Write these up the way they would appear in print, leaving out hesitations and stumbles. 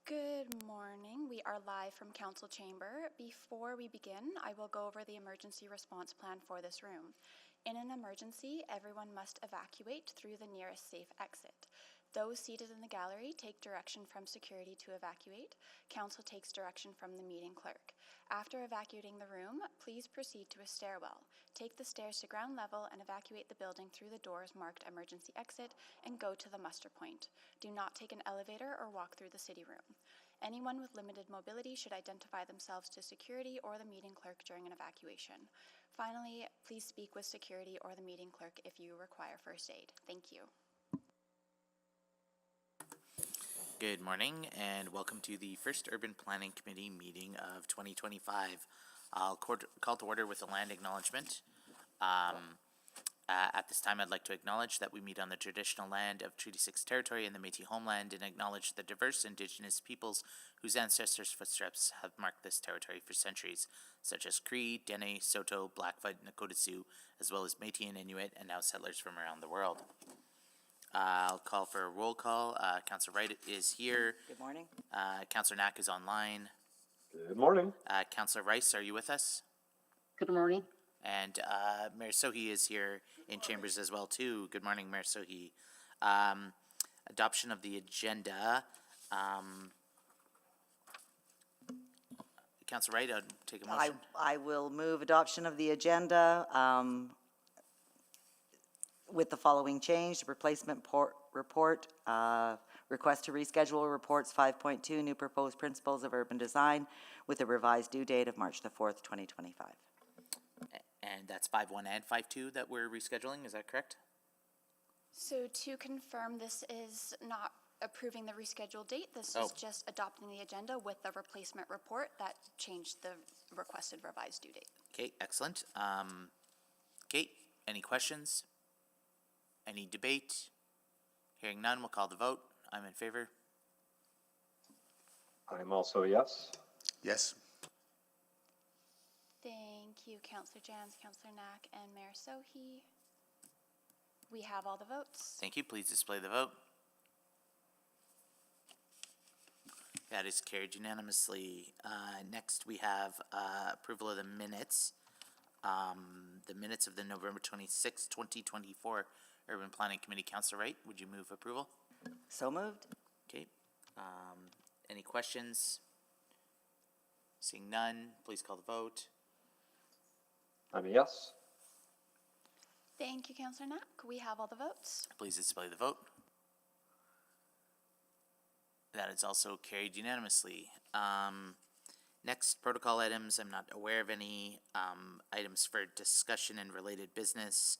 Good morning. We are live from Council Chamber. Before we begin, I will go over the emergency response plan for this room. In an emergency, everyone must evacuate through the nearest safe exit. Those seated in the gallery take direction from security to evacuate. Council takes direction from the meeting clerk. After evacuating the room, please proceed to a stairwell. Take the stairs to ground level and evacuate the building through the doors marked emergency exit and go to the muster point. Do not take an elevator or walk through the city room. Anyone with limited mobility should identify themselves to security or the meeting clerk during an evacuation. Finally, please speak with security or the meeting clerk if you require first aid. Thank you. Good morning and welcome to the first Urban Planning Committee meeting of 2025. I'll call to order with a land acknowledgement. At this time, I'd like to acknowledge that we meet on the traditional land of Treaty 6 territory in the Métis homeland and acknowledge the diverse Indigenous peoples whose ancestors' footsteps have marked this territory for centuries, such as Cree, Dene, Saulteaux, Blackfoot, Nakota Sioux, as well as Métis and Inuit, and now settlers from around the world. I'll call for a roll call. Councillor Wright is here. Good morning. Councillor Knack is online. Good morning. Councillor Rice, are you with us? Good morning. And Mayor Sohi is here in chambers as well too. Good morning, Mayor Sohi. Adoption of the agenda. Councillor Wright, I'll take a motion. I will move adoption of the agenda with the following change: the replacement report, request to reschedule reports 5.2, new proposed principles of urban design, with a revised due date of March the 4th, 2025. And that's 5.1 and 5.2 that we're rescheduling, is that correct? So to confirm, this is not approving the rescheduled date. This is just adopting the agenda with the replacement report that changed the requested revised due date. Okay, excellent. Kate, any questions? Any debate? Hearing none, we'll call the vote. I'm in favor. I'm also yes. Yes. Thank you, Councillor Jans, Councillor Knack, and Mayor Sohi. We have all the votes. Thank you. Please display the vote. That is carried unanimously. Next, we have approval of the minutes. The minutes of the November 26, 2024 Urban Planning Committee. Councillor Wright, would you move approval? So moved. Okay. Any questions? Seeing none, please call the vote. I'm a yes. Thank you, Councillor Knack. We have all the votes. Please display the vote. That is also carried unanimously. Next, protocol items. I'm not aware of any items for discussion and related business.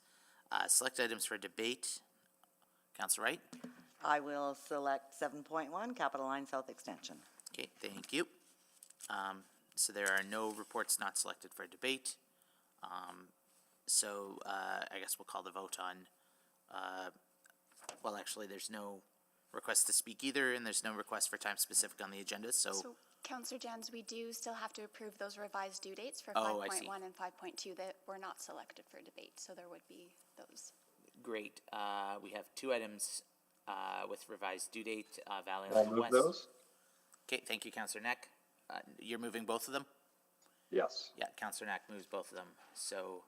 Select items for debate. Councillor Wright? I will select 7.1, Capital Line South Extension. Okay, thank you. So there are no reports not selected for debate. So I guess we'll call the vote on, well, actually, there's no request to speak either, and there's no request for time specific on the agenda, so Councillor Jans, we do still have to approve those revised due dates for 5.1 and 5.2 that were not selected for debate, so there would be those. Great. We have two items with revised due date, Valley I'll Line move West. those. Okay, thank you, Councillor Knack. You're moving both of them? Yes. Yeah, Councillor Knack moves both of them. So,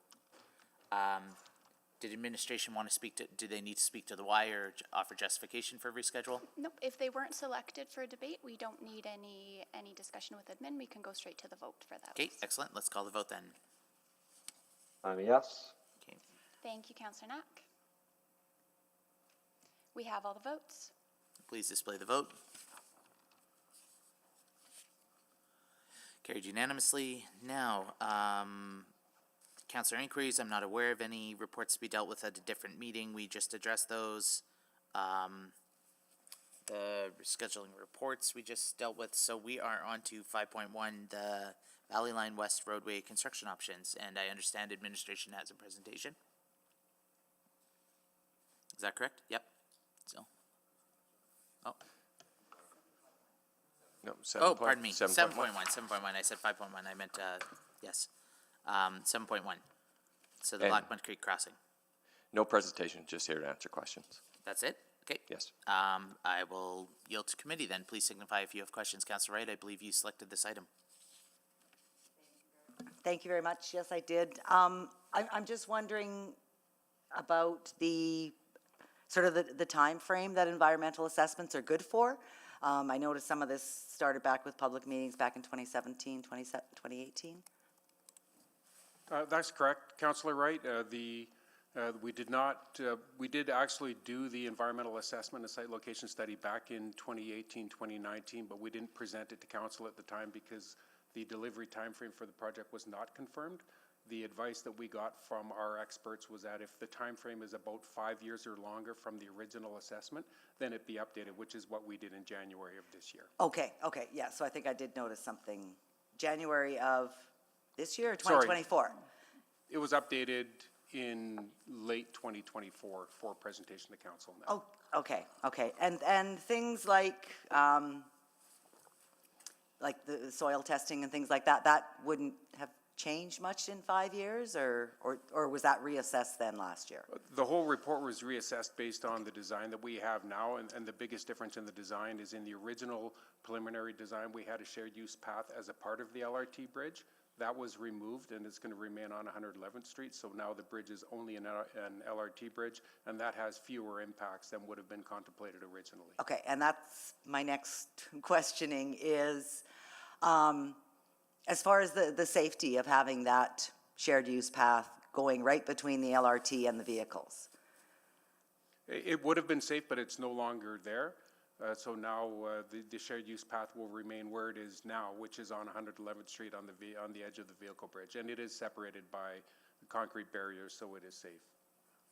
did administration want to speak to, do they need to speak to the why or offer justification for reschedule? Nope, if they weren't selected for debate, we don't need any discussion with admin. We can go straight to the vote for that. Okay, excellent. Let's call the vote then. I'm a yes. Okay. Thank you, Councillor Knack. We have all the votes. Please display the vote. Carried unanimously. Now, Councillor inquiries, I'm not aware of any reports to be dealt with at a different meeting. We just addressed those. The scheduling reports we just dealt with. So we are on to 5.1, the Valley Line West roadway construction options. And I understand administration has a presentation. Is that correct? Yep. So. Oh. No, Oh, pardon me. 7.1. 7.1. I said 5.1. I meant, yes. 7.1. So the And- Blackmud Creek crossing. No presentation, just here to answer questions. That's it? Okay. Yes. I will yield to committee then. Please signify if you have questions. Councilor Wright, I believe you selected this item. Thank you very much. Yes, I did. I'm just wondering about the, sort of the timeframe that environmental assessments are good for. I noticed some of this started back with public meetings back in 2017, 2018. That's correct, Councillor Wright. We did actually do the environmental assessment and site location study back in 2018, 2019, but we didn't present it to council at the time because the delivery timeframe for the project was not confirmed. The advice that we got from our experts was that if the timeframe is about 5 years or longer from the original assessment, then it be updated, which is what we did in January of this year. Okay, yeah, so I think I did notice something. January of this year or Sorry. 2024? It was updated in late 2024 for presentation to council now. Oh, okay. And things like the soil testing and things like that, that wouldn't have changed much in 5 years, or was that reassessed then last year? The whole report was reassessed based on the design that we have now, and the biggest difference in the design is in the original preliminary design, we had a shared use path as a part of the LRT bridge. That was removed, and it's going to remain on 111th Street, so now the bridge is only an LRT bridge, and that has fewer impacts than would have been contemplated originally. Okay, and that's my next questioning is, as far as the safety of having that shared use path going right between the LRT and the vehicles. It would have been safe, but it's no longer there. So now the shared use path will remain where it is now, which is on 111th Street on the edge of the vehicle bridge. And it is separated by concrete barriers, so it is safe.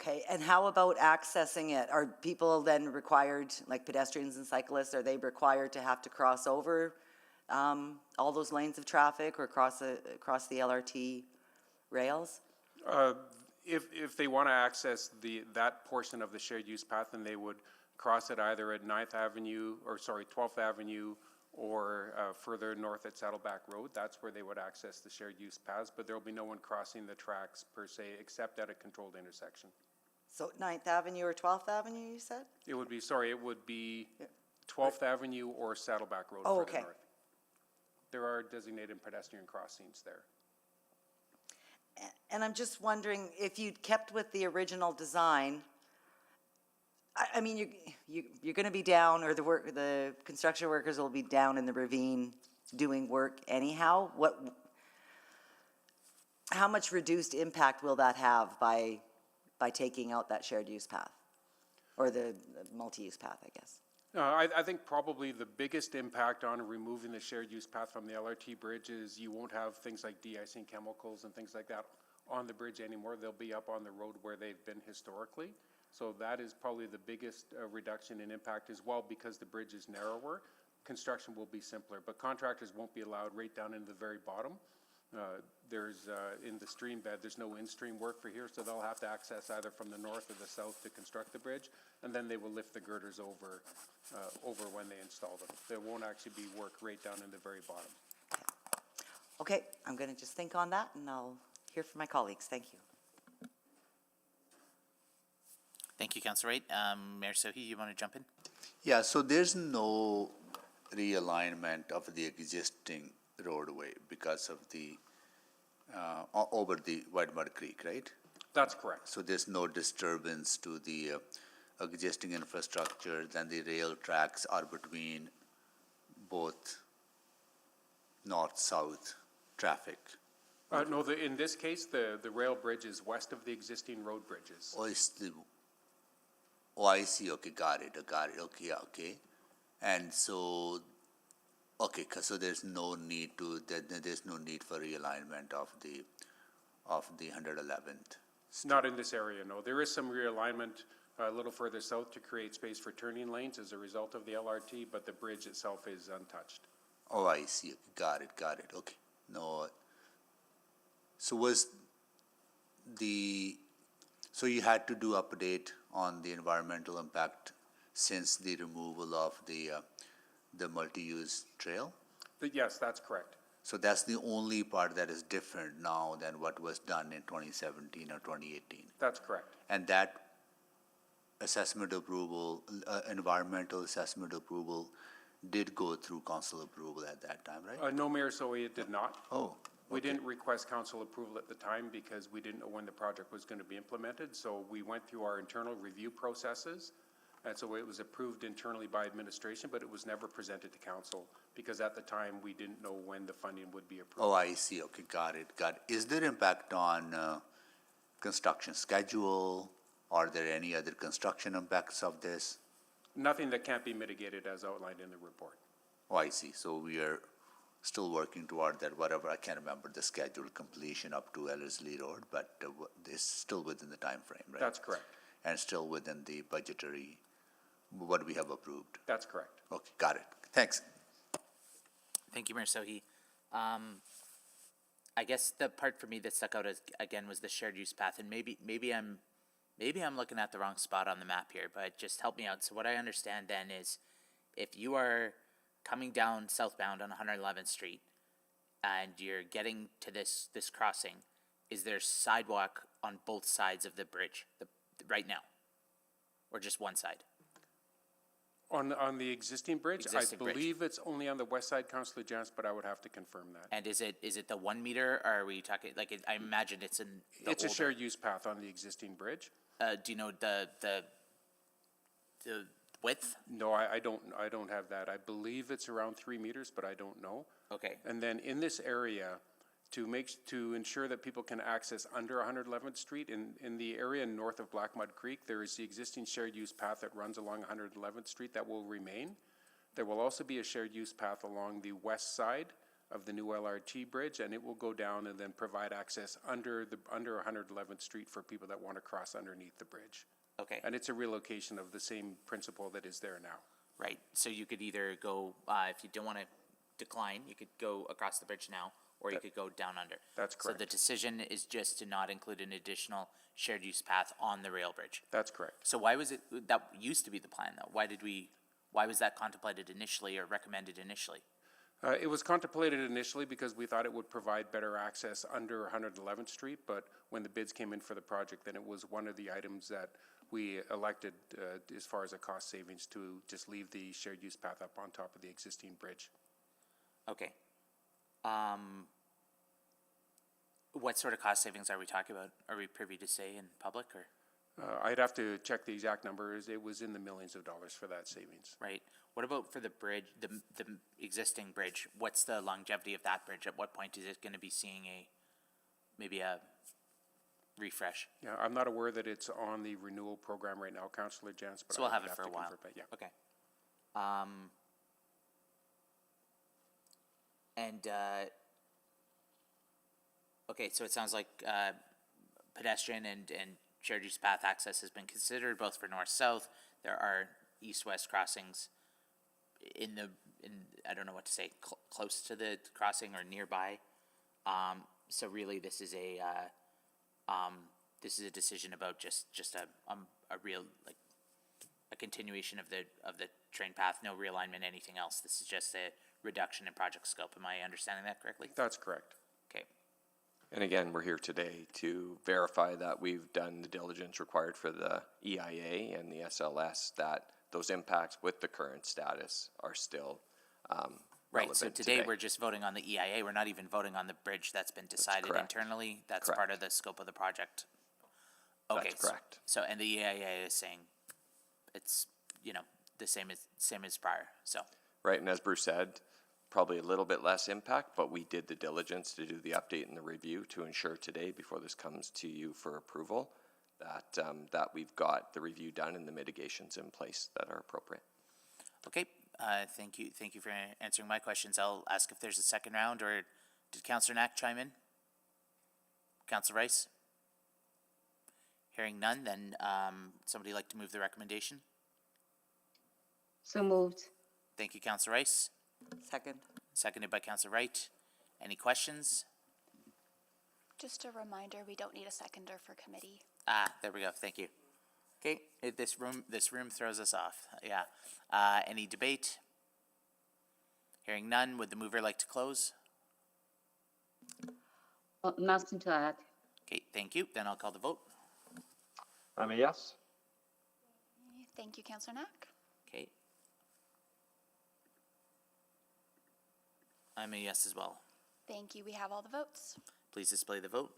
Okay, and how about accessing it? Are people then required, like pedestrians and cyclists, are they required to have to cross over all those lanes of traffic or across the LRT rails? If they want to access that portion of the shared use path, then they would cross it either at 12th Avenue or further north at Saddleback Road. That's where they would access the shared use paths, but there will be no one crossing the tracks per se, except at a controlled intersection. So 9th Avenue or 12th Avenue, you said? It would be 12th Avenue or Saddleback Road Oh, further okay. north. There are designated pedestrian crossings there. And I'm just wondering if you'd kept with the original design. I mean, you're going to be down, or the construction workers will be down in the ravine doing work anyhow. How much reduced impact will that have by taking out that shared use path, or the multi-use path, I guess? I think probably the biggest impact on removing the shared use path from the LRT bridge is you won't have things like de-icing chemicals and things like that on the bridge anymore. They'll be up on the road where they've been historically. So that is probably the biggest reduction in impact as well, because the bridge is narrower. Construction will be simpler, but contractors won't be allowed right down into the very bottom. In the stream bed, there's no in-stream work for here, so they'll have to access either from the north or the south to construct the bridge, and then they will lift the girders over when they install them. There won't actually be work right down in the very bottom. Okay, I'm going to just think on that, and I'll hear from my colleagues. Thank you. Thank you, Councilor Wright. Mayor Sohi, you want to jump in? Yeah, so there's no realignment of the existing roadway because of the, over the White Mud Creek, right? That's correct. So there's no disturbance to the existing infrastructure, then the rail tracks are between both north-south traffic. No, in this case, the rail bridge is west of the existing road bridges. I see, okay, got it, okay, yeah, okay. And so, okay, so there's no need for realignment of the 111th. Not in this area, no. There is some realignment a little further south to create space for turning lanes as a result of the LRT, but the bridge itself is untouched. Oh, I see, got it, okay. No, so so you had to do update on the environmental impact since the removal of the multi-use trail? Yes, that's correct. So that's the only part that is different now than what was done in 2017 or 2018? That's correct. And that assessment approval, environmental assessment approval did go through council approval at that time, right? No, Mayor Soe, it did not. Oh, We okay. didn't request council approval at the time because we didn't know when the project was going to be implemented. So we went through our internal review processes. And so it was approved internally by administration, but it was never presented to council because at the time we didn't know when the funding would be approved. Oh, I see. Okay, got it, got it. Is there impact on construction schedule? Are there any other construction impacts of this? Nothing that can't be mitigated as outlined in the report. Oh, I see. So we are still working toward that, whatever, I can't remember the scheduled completion up to Ellerslie Road, but it's still within the time frame, right? That's correct. And still within the budgetary, what we have approved. That's correct. Okay, got it. Thanks. Thank you, Mayor Sohi. I guess the part for me that stuck out again was the shared use path, and maybe I'm looking at the wrong spot on the map here, but just help me out. So what I understand then is, if you are coming down southbound on 111th Street, and you're getting to this crossing, is there sidewalk on both sides of the bridge right now, or just one side? On the existing bridge? Existing I bridge. believe it's only on the west side, Councillor Jans, but I would have to confirm that. And is it the 1 meter, or are we talking, like, I imagine it's in the It's a older- shared use path on the existing bridge. Do you know the width? No, I don't have that. I believe it's around 3 meters, but I don't know. Okay. And then in this area, to ensure that people can access under 111th Street, in the area north of Black Mud Creek, there is the existing shared use path that runs along 111th Street that will remain. There will also be a shared use path along the west side of the new LRT bridge, and it will go down and then provide access under 111th Street for people that want to cross underneath the bridge. Okay. And it's a relocation of the same principle that is there now. Right, so you could either go, if you don't want to decline, you could go across the bridge now, or you could go down under. That's So the correct. decision is just to not include an additional shared use path on the rail bridge. That's correct. So why was it, that used to be the plan though? Why was that contemplated initially or recommended initially? It was contemplated initially because we thought it would provide better access under 111th Street, but when the bids came in for the project, then it was one of the items that we elected as far as a cost savings to just leave the shared use path up on top of the existing bridge. Okay. What sort of cost savings are we talking about? Are we privy to say in public, or, I'd have to check the exact numbers. It was in the millions of dollars for that savings. right? What about for the bridge, the existing bridge? What's the longevity of that bridge? At what point is it going to be seeing maybe a refresh? Yeah, I'm not aware that it's on the renewal program right now, Councillor Jans, but So we'll I have would it for to a while. confirm that, yeah. Okay. Okay, so it sounds like pedestrian and shared use path access has been considered both for north-south. There are east-west crossings in I don't know what to say, close to the crossing or nearby. So really, this is a decision about just a real, like, a continuation of the train path, no realignment, anything else. This is just a reduction in project scope. Am I understanding that correctly? That's correct. Okay. And again, we're here today to verify that we've done the diligence required for the EIA and the SLS, that those impacts with the current status are still Right, so relevant today we're just voting on the EIA. We're not even voting on the bridge that's been decided correct. internally. That's Correct. part of the scope of the project. Okay, That's correct. So, and the EIA is saying it's, the same as prior, so. Right, and as Bruce said, probably a little bit less impact, but we did the diligence to do the update and the review to ensure today, before this comes to you for approval, that we've got the review done and the mitigations in place that are appropriate. Okay, thank you for answering my questions. I'll ask if there's a second round, or did Councillor Knack chime in? Councillor Rice? Hearing none, then somebody like to move the recommendation? So moved. Thank you, Councillor Rice. Second. Seconded by Councillor Wright. Any questions? Just a reminder, we don't need a seconder for committee. There we go. Thank you. Okay, this room throws us off. Yeah. Any debate? Hearing none, would the mover like to close? Nothing to add. Okay, thank you. Then I'll call the vote. I'm a yes. Thank you, Councillor Knack. Okay. I'm a yes as well. Thank you. We have all the votes. Please display the vote.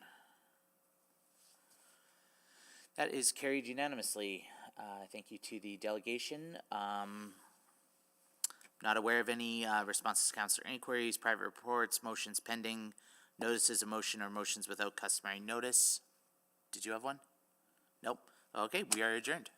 That is carried unanimously. Thank you to the delegation. Not aware of any responses to councillor inquiries, private reports, motions pending, notices of motion or motions without customary notice. Did you have one? Nope. Okay, we are adjourned.